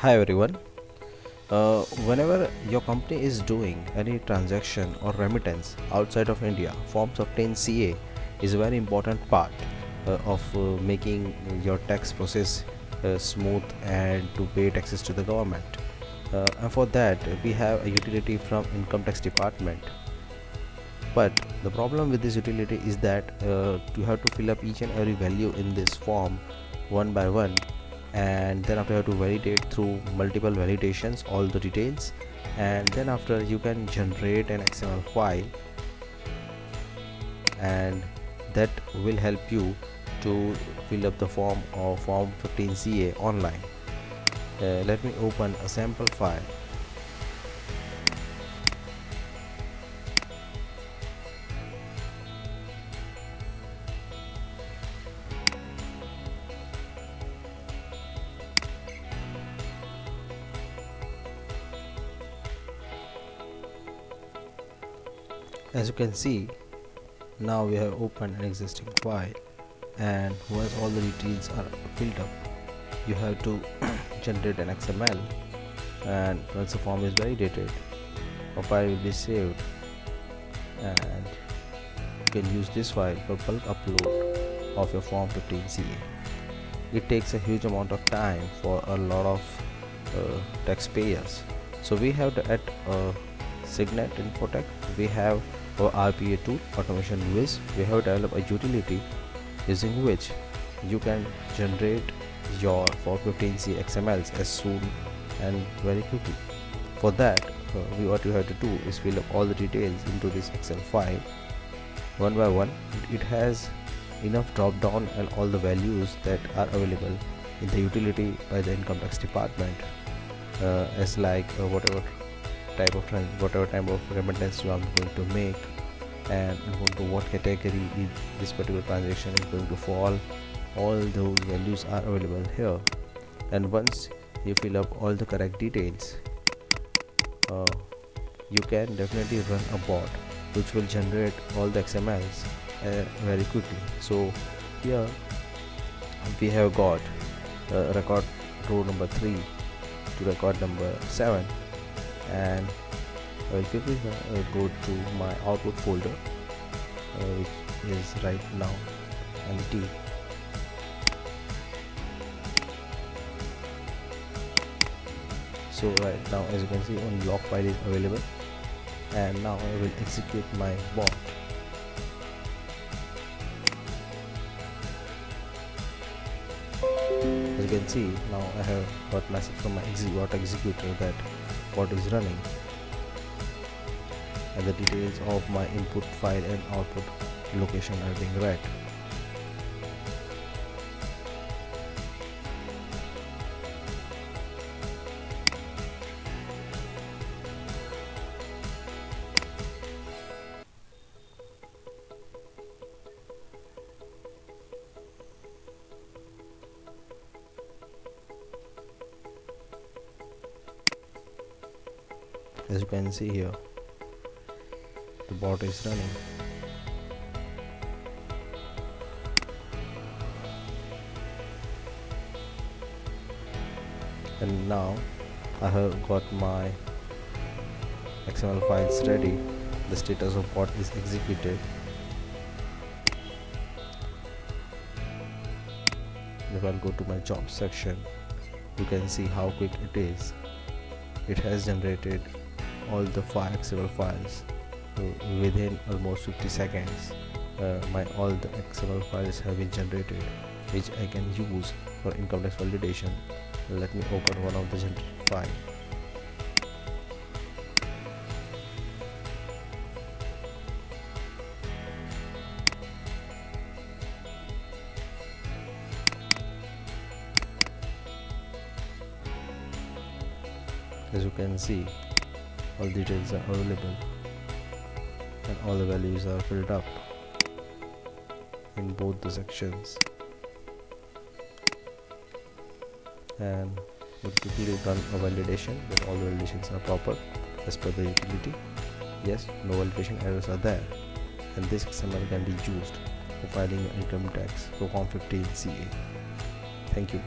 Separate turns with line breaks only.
Hi everyone. Whenever your company is doing any transaction or remittance outside of India, Forms Obtain CA is a very important part of making your tax process smooth and to pay taxes to the government. And for that, we have a utility from Income Tax Department. But the problem with this utility is that you have to fill up each and every value in this form one by one, and then after you have to validate through multiple validations all the details, and then after you can generate an XML file, and that will help you to fill up the form or form 15CA online. Let me open a sample file. As you can see, now we have opened an existing file, and once all the details are filled up, you have to generate an XML, and once the form is validated, a file will be saved, and you can use this file for bulk upload of your form 15CA. It takes a huge amount of time for a lot of taxpayers. So we have at Signet Infotech, we have our RPA tool, automation Wiz. We have developed a utility using which you can generate your form 15C XMLs as soon and very quickly. For that, what you have to do is fill up all the details into this Excel file one by one. It has enough drop down and all the values that are available in the utility by the Income Tax Department, as like whatever type of remittance you are going to make, and to what category this particular transaction is going to fall. All those values are available here, and once you fill up all the correct details, you can definitely run a bot which will generate all the XMLs very quickly. So here we have got record row number 3 to record number 7, and I will quickly go to my output folder, which is right now empty. So right now, as you can see, only log file is available, and now I will execute my bot. As you can see, now I have got message from my bot executor that bot is running, and the details of my input file and output location are being read. As you can see here, the bot is running. And now I have got my XML files ready. The status of bot is executed. If I'll go to my job section, you can see how quick it is. It has generated all the 5 XML files within almost 50 seconds. All the XML files have been generated, which I can use for income tax validation. Let me open one of the generated file. As you can see, all details are available and all the values are filled up in both the sections, and we'll quickly run a validation that all the validations are proper as per the utility. Yes, no validation errors are there, and this XML can be used for filing your income tax for Form 15CA. Thank you.